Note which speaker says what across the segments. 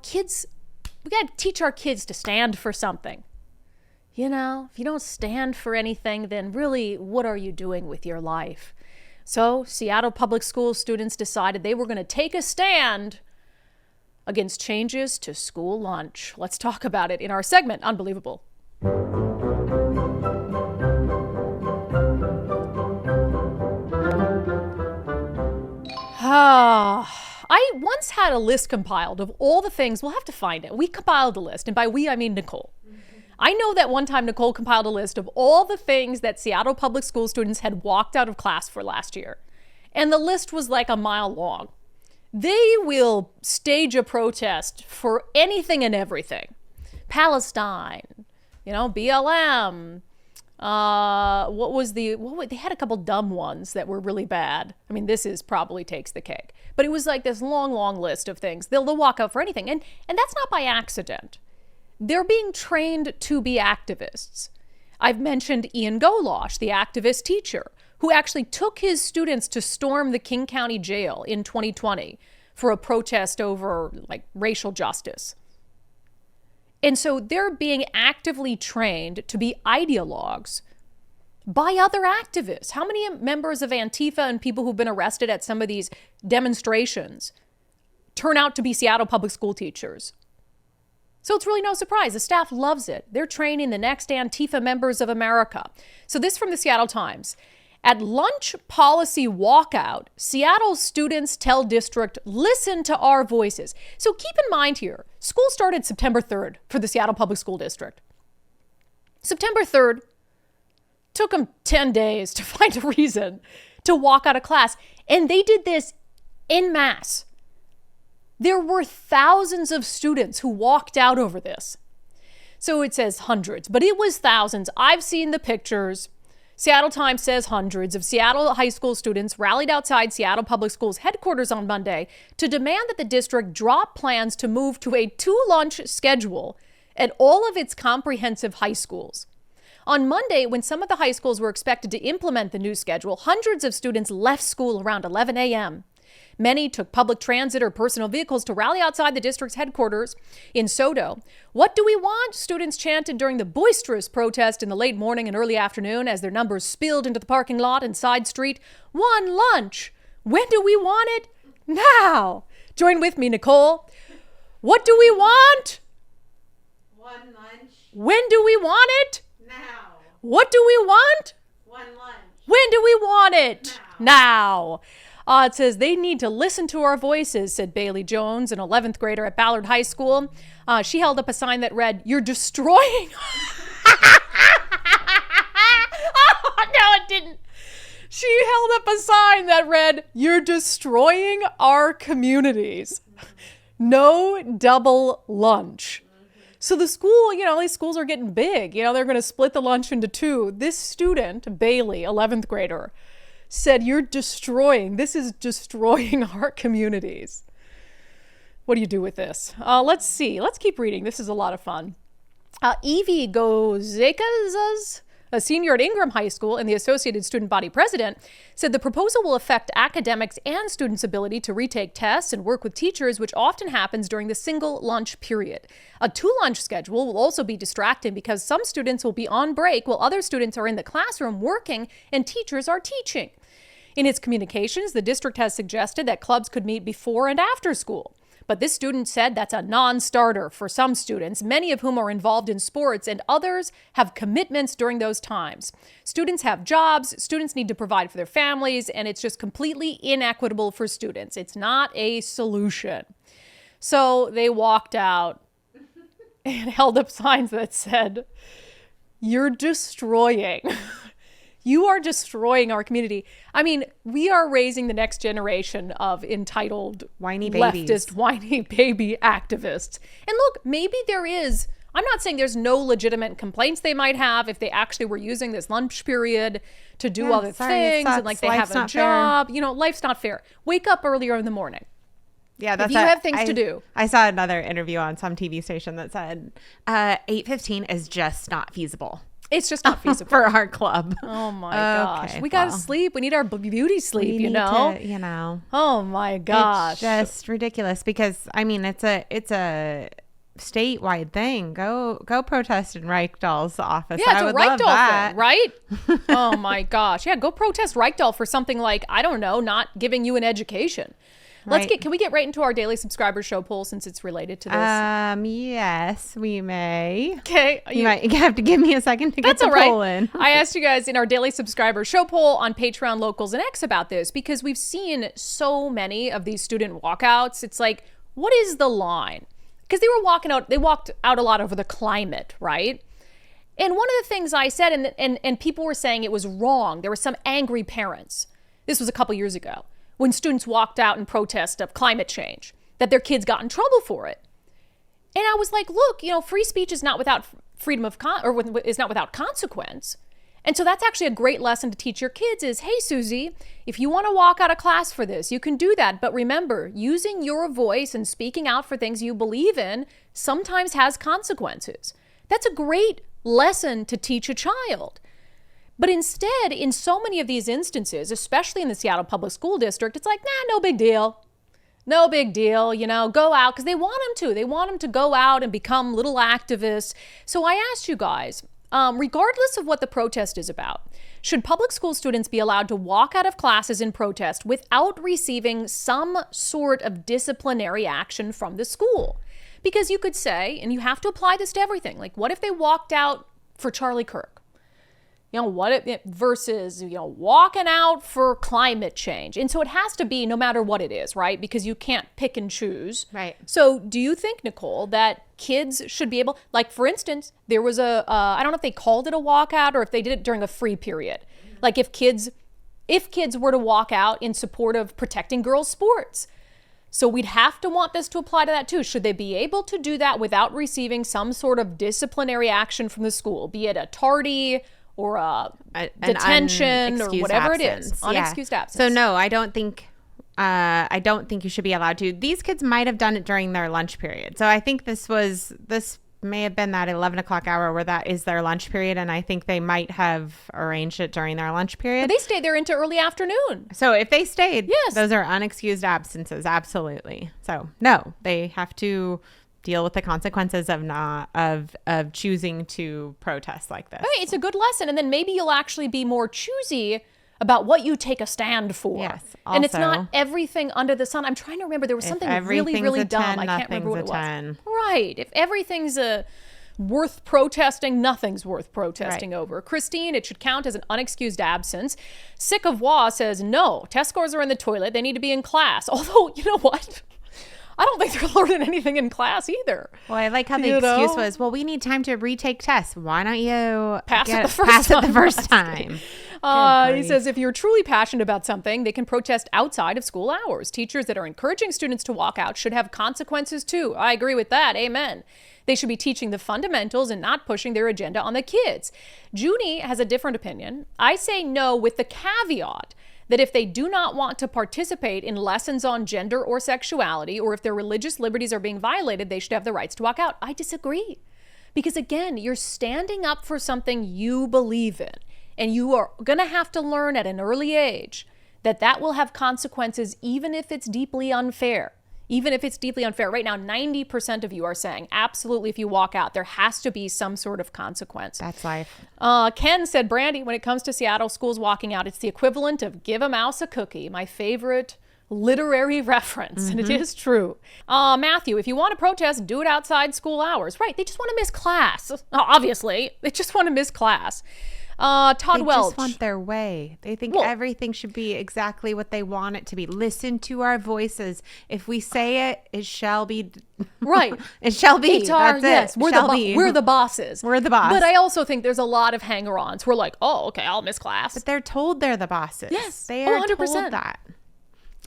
Speaker 1: kids, we got to teach our kids to stand for something. If you don't stand for anything, then really, what are you doing with your life? So Seattle Public School students decided they were going to take a stand against changes to school lunch. Let's talk about it in our segment, Unbelievable. I once had a list compiled of all the things, we'll have to find it. We compiled a list, and by we, I mean Nicole. I know that one time Nicole compiled a list of all the things that Seattle Public School students had walked out of class for last year. And the list was like a mile long. They will stage a protest for anything and everything. Palestine, BLM. They had a couple dumb ones that were really bad. I mean, this is probably takes the cake. But it was like this long list of things. They'll walk out for anything. And that's not by accident. They're being trained to be activists. I've mentioned Ian Golosh, the activist teacher, who actually took his students to storm the King County Jail in 2020 for a protest over racial justice. And so they're being actively trained to be ideologues by other activists. How many members of Antifa and people who've been arrested at some of these demonstrations turn out to be Seattle Public School teachers? So it's really no surprise. The staff loves it. They're training the next Antifa members of America. So this from the Seattle Times. At lunch policy walkout, Seattle students tell district, listen to our voices. So keep in mind here, school started September 3rd for the Seattle Public School District. September 3rd, took them 10 days to find a reason to walk out of class. And they did this en masse. There were thousands of students who walked out over this. So it says hundreds, but it was thousands. I've seen the pictures. Seattle Times says hundreds of Seattle high school students rallied outside Seattle Public Schools headquarters on Monday to demand that the district drop plans to move to a 2-lunch schedule at all of its comprehensive high schools. On Monday, when some of the high schools were expected to implement the new schedule, hundreds of students left school around 11 a.m. Many took public transit or personal vehicles to rally outside the district's headquarters in Sodo. What do we want? Students chanted during the boisterous protest in the late morning and early afternoon as their numbers spilled into the parking lot and side street. One lunch. When do we want it? Now. Join with me, Nicole. What do we want?
Speaker 2: One lunch.
Speaker 1: When do we want it?
Speaker 2: Now.
Speaker 1: What do we want?
Speaker 2: One lunch.
Speaker 1: When do we want it?
Speaker 2: Now.
Speaker 1: It says they need to listen to our voices, said Bailey Jones, an 11th grader at Ballard High School. She held up a sign that read, "You're destroying." Oh, no, it didn't. She held up a sign that read, "You're destroying our communities. No double lunch." So the school, these schools are getting big. They're going to split the lunch into 2. This student, Bailey, 11th grader, said, this is destroying our communities. What do you do with this? Let's see. Let's keep reading. This is a lot of fun. Evie Gozekas, a senior at Ingram High School and the Associated Student Body president, said the proposal will affect academics and students' ability to retake tests and work with teachers, which often happens during the single lunch period. A 2-lunch schedule will also be distracting because some students will be on break while other students are in the classroom working and teachers are teaching. In its communications, the district has suggested that clubs could meet before and after school. But this student said that's a non-starter for some students, many of whom are involved in sports, and others have commitments during those times. Students have jobs, students need to provide for their families, and it's just completely inequitable for students. It's not a solution. So they walked out and held up signs that said, "You're destroying." You are destroying our community. I mean, we are raising the next generation of entitled,
Speaker 3: whiny babies,
Speaker 1: leftist, whiny baby activists. And look, maybe there is, I'm not saying there's no legitimate complaints they might have if they actually were using this lunch period to do other things and they have a job. Life's not fair. Wake up earlier in the morning.
Speaker 3: Yeah, that's
Speaker 1: if you have things to do.
Speaker 3: I saw another interview on some TV station that said 8:15 is just not feasible.
Speaker 1: It's just not feasible.
Speaker 3: for our club.
Speaker 1: Oh my gosh.
Speaker 3: Okay,
Speaker 1: We got to
Speaker 3: well.
Speaker 1: sleep. We need our beauty sleep,
Speaker 3: We
Speaker 1: you
Speaker 3: need
Speaker 1: know?
Speaker 3: to, you know.
Speaker 1: Oh my gosh.
Speaker 3: It's just ridiculous because I mean it's a statewide thing. Go protest in Reichdahl's office.
Speaker 1: Yeah, it's
Speaker 3: I
Speaker 1: a
Speaker 3: would love that.
Speaker 1: Reichdahl thing, right? Oh my gosh. Yeah, go protest Reichdahl for something like, I don't know, not giving you an education.
Speaker 3: Right.
Speaker 1: Can we get right into our daily subscriber show poll since it's related to this?
Speaker 3: Yes, we may.
Speaker 1: Okay.
Speaker 3: You might have to give me a second to get
Speaker 1: That's
Speaker 3: the
Speaker 1: all right.
Speaker 3: poll in.
Speaker 1: I asked you guys in our daily subscriber show poll on Patreon, Locals, and X about this because we've seen so many of these student walkouts. It's like, what is the line? Because they walked out a lot over the climate, right? And one of the things I said, and people were saying it was wrong. There were some angry parents. This was a couple years ago when students walked out in protest of climate change, that their kids got in trouble for it. And I was like, look, free speech is not without freedom of is not without consequence. And so that's actually a great lesson to teach your kids is, hey, Susie, if you want to walk out of class for this, you can do that. But remember, using your voice and speaking out for things you believe in sometimes has consequences. That's a great lesson to teach a child. But instead, in so many of these instances, especially in the Seattle Public School District, it's like, no big deal. No big deal, go out because they want them to. They want them to go out and become little activists. So I asked you guys, regardless of what the protest is about, should public school students be allowed to walk out of classes in protest without receiving some sort of disciplinary action from the school? Because you could say, and you have to apply this to everything, like what if they walked out for Charlie Kirk? What if versus, walking out for climate change. And so it has to be no matter what it is, right? Because you can't pick and choose.
Speaker 3: Right.
Speaker 1: So do you think, Nicole, that kids should be able, like for instance, there was I don't know if they called it a walkout or if they did it during a free period. Like if kids were to walk out in support of protecting girls' sports. So we'd have to want this to apply to that too. Should they be able to do that without receiving some sort of disciplinary action from the school, be it a tardy or a detention or whatever it is, unexcused absence.
Speaker 3: So no, I don't think you should be allowed to. These kids might have done it during their lunch period. So I think this may have been that 11 o'clock hour where that is their lunch period. And I think they might have arranged it during their lunch period.
Speaker 1: But they stayed there into early afternoon.
Speaker 3: So if they stayed,
Speaker 1: yes,
Speaker 3: those are unexcused absences. Absolutely. So no, they have to deal with the consequences of choosing to protest like this.
Speaker 1: Right, it's a good lesson. And then maybe you'll actually be more choosy about what you take a stand for.
Speaker 3: Yes.
Speaker 1: And it's
Speaker 3: also,
Speaker 1: not everything under the sun. I'm trying to remember. There was something really, really dumb. I can't remember what it was. Right. If everything's worth protesting, nothing's worth protesting over. Christine, it should count as an unexcused absence. Sick of Wah says, no, test scores are in the toilet. They need to be in class. Although, you know what? I don't think they're learning anything in class either.
Speaker 3: Well, I like how the excuse was, well, we need time to retake tests. Why don't you
Speaker 1: pass it the first time? He says, if you're truly passionate about something, they can protest outside of school hours. Teachers that are encouraging students to walk out should have consequences too. I agree with that. Amen. They should be teaching the fundamentals and not pushing their agenda on the kids. Junie has a different opinion. I say no with the caveat that if they do not want to participate in lessons on gender or sexuality, or if their religious liberties are being violated, they should have the rights to walk out. I disagree. Because again, you're standing up for something you believe in, and you are going to have to learn at an early age that will have consequences, even if it's deeply unfair. Even if it's deeply unfair. Right now, 90% of you are saying, absolutely, if you walk out, there has to be some sort of consequence.
Speaker 3: That's life.
Speaker 1: Ken said, Brandi, when it comes to Seattle schools walking out, it's the equivalent of give a mouse a cookie. My favorite literary reference, and it is true. Matthew, if you want to protest, do it outside school hours. Right, they just want to miss class. Obviously, they just want to miss class. Todd Welch.
Speaker 3: They just want their way. They think everything should be exactly what they want it to be. Listen to our voices. If we say it, it shall be.
Speaker 1: Right.
Speaker 3: It shall be.
Speaker 1: HR,
Speaker 3: that's
Speaker 1: yes.
Speaker 3: it.
Speaker 1: We're the bosses.
Speaker 3: We're the boss.
Speaker 1: But I also think there's a lot of hanger-ons. We're like, oh, okay, I'll miss class.
Speaker 3: But they're told they're the bosses.
Speaker 1: Yes.
Speaker 3: They are
Speaker 1: 100%.
Speaker 3: told that.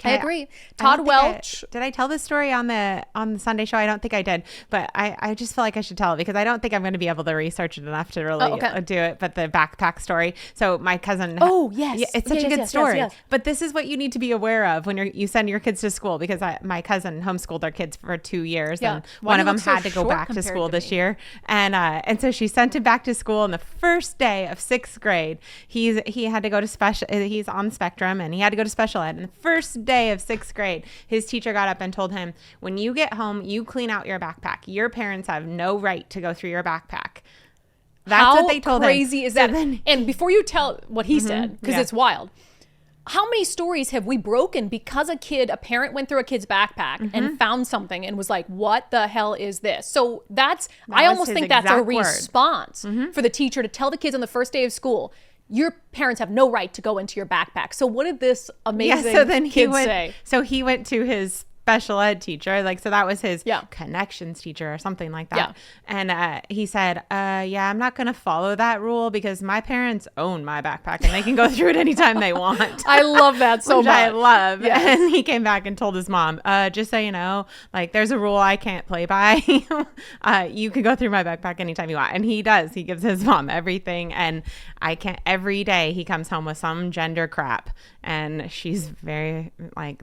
Speaker 1: I agree. Todd Welch.
Speaker 3: Did I tell this story on the Sunday show? I don't think I did, but I just feel like I should tell it because I don't think I'm going to be able to research it enough to really do it. But the backpack story. So my cousin.
Speaker 1: Oh yes,
Speaker 3: yeah, it's such a good story. But this is what you need to be aware of when you send your kids to school, because my cousin homeschooled our kids for 2 years, and one of them had to go back to school this year, and so she sent him back to school. And the first day of 6th grade, he had to go to special. He's on the spectrum, and he had to go to special ed. And the first day of 6th grade, his teacher got up and told him, when you get home, you clean out your backpack. Your parents have no right to go through your backpack. That's what they told him.
Speaker 1: How crazy is that? And before you tell what he said, because it's wild, how many stories have we broken because a parent went through a kid's backpack and found something and was like, what the hell is this? So I almost think that's a response for the teacher to tell the kids on the first day of school, your parents have no right to go into your backpack. So what did this amazing kid say?
Speaker 3: So he went to his special ed teacher, so that was his connections teacher or something like that. And he said, I'm not going to follow that rule because my parents own my backpack and they can go through it anytime they want.
Speaker 1: I love that so much.
Speaker 3: I love. Yes. And he came back and told his mom, just so you know, there's a rule I can't play by. You can go through my backpack anytime you want. And he does. He gives his mom everything. And every day he comes home with some gender crap. And she's very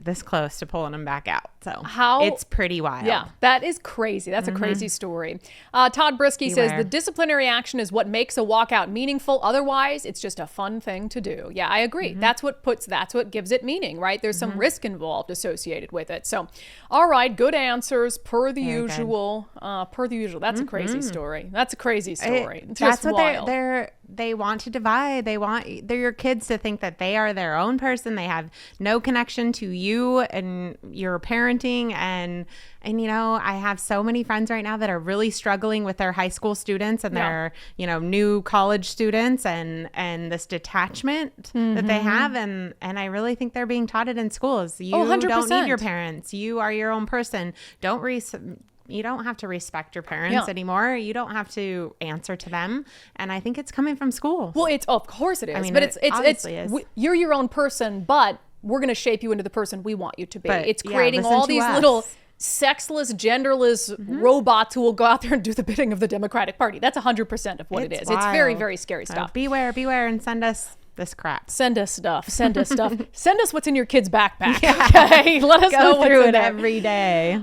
Speaker 3: this close to pulling him back out. So it's pretty wild.
Speaker 1: Yeah, that is crazy. That's a crazy story. Todd Brisky says the disciplinary action is what makes a walkout meaningful. Otherwise, it's just a fun thing to do. Yeah, I agree. That's what gives it meaning, right? There's some risk involved associated with it. So, all right, good ansers per the usual. That's a crazy story. That's a crazy story.
Speaker 3: That's what they want to divide. They want your kids to think that they are their own person. They have no connection to you and your parenting. And I have so many friends right now that are really struggling with their high school students and their, new college students and this detachment that they have. And I really think they're being taught it in schools. You don't need your parents. You are your own person. You don't have to respect your parents anymore. You don't have to answer to them. And I think it's coming from school.
Speaker 1: Well, of course it is. I mean, but you're your own person, but we're going to shape you into the person we want you to be. But, it's creating all these little sexless, genderless robots who will go out there and do the bidding of the Democratic Party. That's 100% of what it is. Wild. It's very, very scary stuff.
Speaker 3: Beware, and send us this crap.
Speaker 1: Send us stuff. Send us what's in your kid's backpack. Okay? Let us know what's in
Speaker 3: it every day.